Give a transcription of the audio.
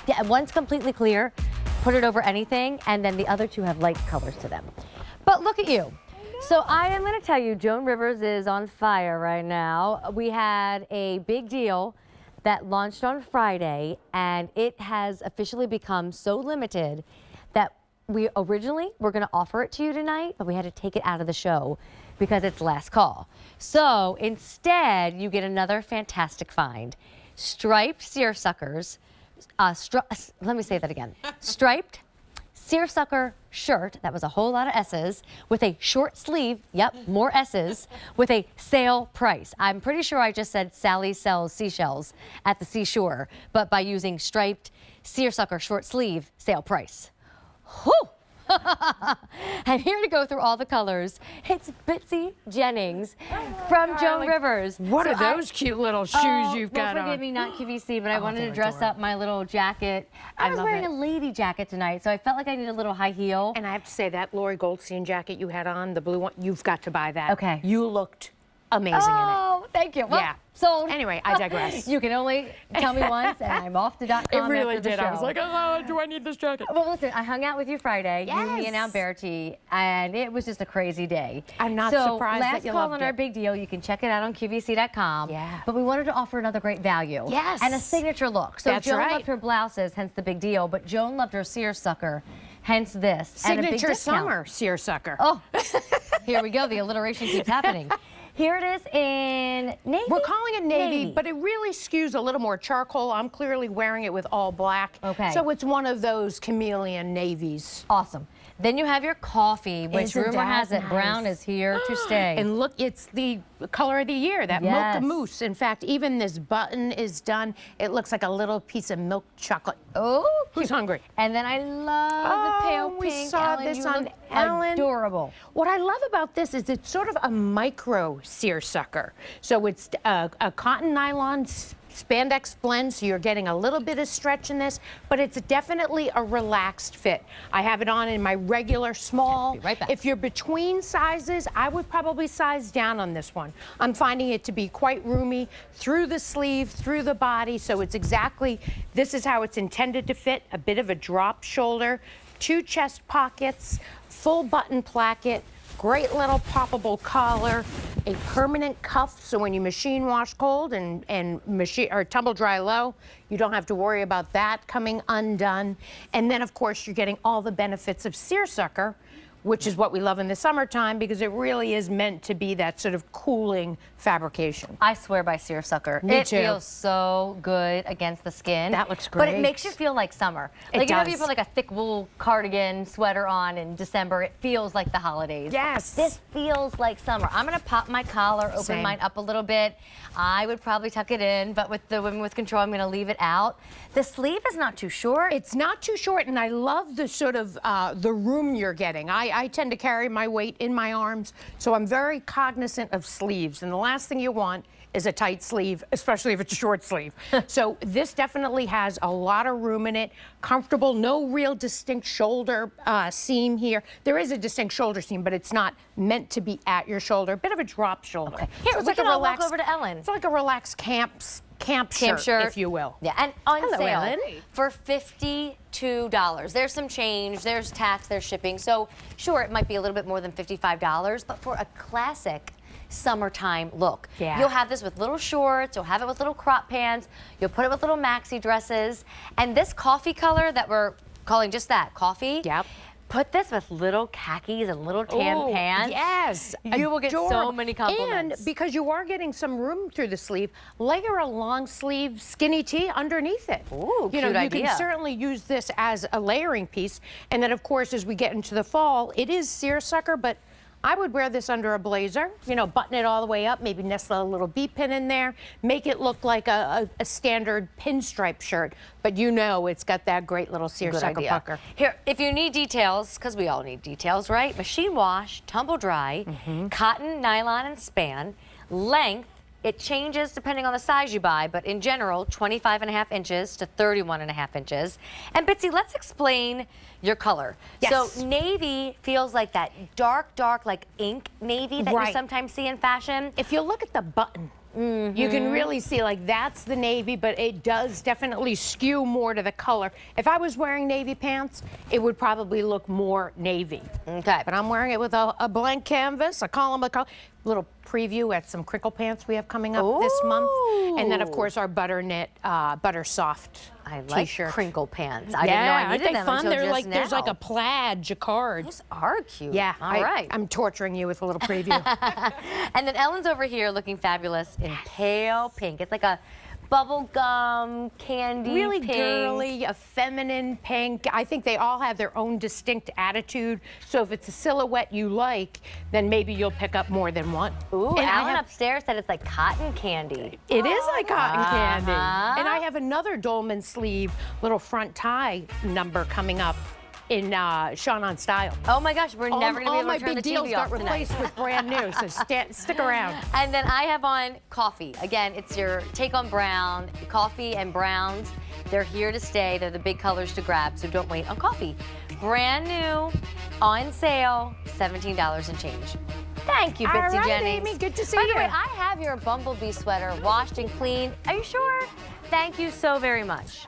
Yeah, one's completely clear, put it over anything, and then the other two have light colors to them. But look at you. So I am going to tell you, Joan Rivers is on fire right now. We had a big deal that launched on Friday, and it has officially become so limited that we originally were going to offer it to you tonight, but we had to take it out of the show because it's last call. So instead, you get another fantastic find. Striped seersuckers, let me say that again. Striped seersucker shirt, that was a whole lot of S's, with a short sleeve, yep, more S's, with a sale price. I'm pretty sure I just said Sally sells seashells at the seashore, but by using striped seersucker short sleeve, sale price. Whew! And here to go through all the colors, it's Bitsy Jennings from Joan Rivers. What are those cute little shoes you've got on? Forgive me, not QVC, but I wanted to dress up my little jacket. I was wearing a lady jacket tonight, so I felt like I needed a little high heel. And I have to say, that Lori Goldstein jacket you had on, the blue one, you've got to buy that. Okay. You looked amazing in it. Oh, thank you. Well, yeah. Sold. Anyway, I digress. You can only tell me once, and I'm off to .com. It really after the did. show. I was like, oh, do I need this jacket? Well, listen, I hung out with you Friday, Yes. you, me, and Alberti, and it was just a crazy day. I'm not surprised that you last call loved on our it. big deal. You can check it out on QVC.com. Yeah. But we wanted to offer another great value. Yes. And a signature look. So That's Joan right. loved her blouses, hence the big deal, but Joan loved her seersucker, hence this. And a big Signature discount. summer seersucker. Oh, here we go. The alliteration keeps happening. Here it is in navy. We're calling it navy, but it really skews a little more charcoal. I'm clearly wearing it with all black. Okay. So it's one of those chameleon navies. Awesome. Then you have your coffee, which Isn't rumor that has it nice? brown is here to stay. And look, it's the color of the year, that Yes. mocha mousse. In fact, even this button is done. It looks like a little piece of milk chocolate. Oh, Who's hungry? and then I love the pale we pink. saw Ellen, this you on look Ellen. Adorable. What I love about this is it's sort of a micro seersucker. So it's a cotton nylon spandex blend, so you're getting a little bit of stretch in this, but it's definitely a relaxed fit. I have it on in my regular small. Be right back. If you're between sizes, I would probably size down on this one. I'm finding it to be quite roomy through the sleeve, through the body, so it's exactly, this is how it's intended to fit, a bit of a drop shoulder, 2 chest pockets, full button placket, great little poppable collar, a permanent cuff, so when you machine wash cold and machine or tumble dry low, you don't have to worry about that coming undone. And then, of course, you're getting all the benefits of seersucker, which is what we love in the summertime because it really is meant to be that sort of cooling fabrication. I swear by seersucker. Me it too. feels so good against the skin. That looks But it great. makes you feel like summer. It Like, you know, if you does. put like a thick wool cardigan sweater on in December, it feels like the holidays. Yes. This feels like summer. I'm gonna pop my collar, open Same. mine up a little bit. I would probably tuck it in, but with the Women with Control, I'm gonna leave it out. The sleeve is not too short. It's not too short, and I love the sort of the room you're getting. I tend to carry my weight in my arms, so I'm very cognizant of sleeves. And the last thing you want is a tight sleeve, especially if it's a short sleeve. So this definitely has a lot of room in it. Comfortable, no real distinct shoulder seam here. There is a distinct shoulder seam, but it's not meant to be at your shoulder. A bit of a drop shoulder. Okay. Here, So it's we like can a all walk relaxed, over to Ellen. It's like a relaxed camp shirt, if you will. Yeah, and on Hello, sale Ellen. for $52. There's some change, there's tax, there's shipping. So sure, it might be a little bit more than $55, but for a classic summertime look. Yeah. You'll have this with little shorts, you'll have it with little crop pants, you'll put it with little maxi dresses. And this coffee color that we're calling just that, coffee. Yep. Put this with little khakis and little tan Oh, pants. Yes. You will get so Adorable. many compliments. And because you are getting some room through the sleeve, layer a long sleeve skinny tee underneath it. Ooh, you know, cute you idea. can certainly use this as a layering piece. And then, of course, as we get into the fall, it is seersucker, but I would wear this under a blazer, you know, button it all the way up, maybe nestle a little bee pin in there, make it look like a standard pinstripe shirt, but you know it's got that great little seersucker pucker. Here, if you need details, because we all need details, right? Machine wash, tumble dry, cotton, nylon, and span, length. It changes depending on the size you buy, but in general, 25.5 inches to 31.5 inches. And Bitsy, let's explain your color. Yes. So navy feels like that dark, like ink navy that you Right. sometimes see in fashion. If you look at the button, You can really see, like, that's the navy, but it does definitely skew more to the color. If I was wearing navy pants, it would probably look more navy. Okay. But I'm wearing it with a blank canvas, a column of color. Little preview at some crinkle pants we have coming up this month. And then, of course, our butter knit, butter soft I like t-shirt. crinkle pants. I didn't know I needed them fun? until They're just like, now. there's like a plaid jacquard. Those are cute. Yeah, All right. I'm torturing you with a little preview. And then Ellen's over here looking fabulous in pale pink. It's like a bubblegum candy Really pink. girly, a feminine pink. I think they all have their own distinct attitude. So if it's a silhouette you like, then maybe you'll pick up more than one. Ooh, and Ellen upstairs said it's like cotton candy. It is like cotton candy. Uh-huh. And I have another dolman sleeve, little front tie number coming up in Sean on Style. Oh my gosh, we're never All gonna my be able to turn big the deals TV got off tonight. replaced with brand new, so stick around. And then I have on coffee. Again, it's your take on brown. Coffee and browns, they're here to stay. They're the big colors to grab, so don't wait on coffee. Brand new, on sale, $17 and change. Thank you, All Bitsy right, Jennings. Amy, good to see By you. the way, I have your bumblebee sweater washed and clean. Are you sure? Thank you so very much.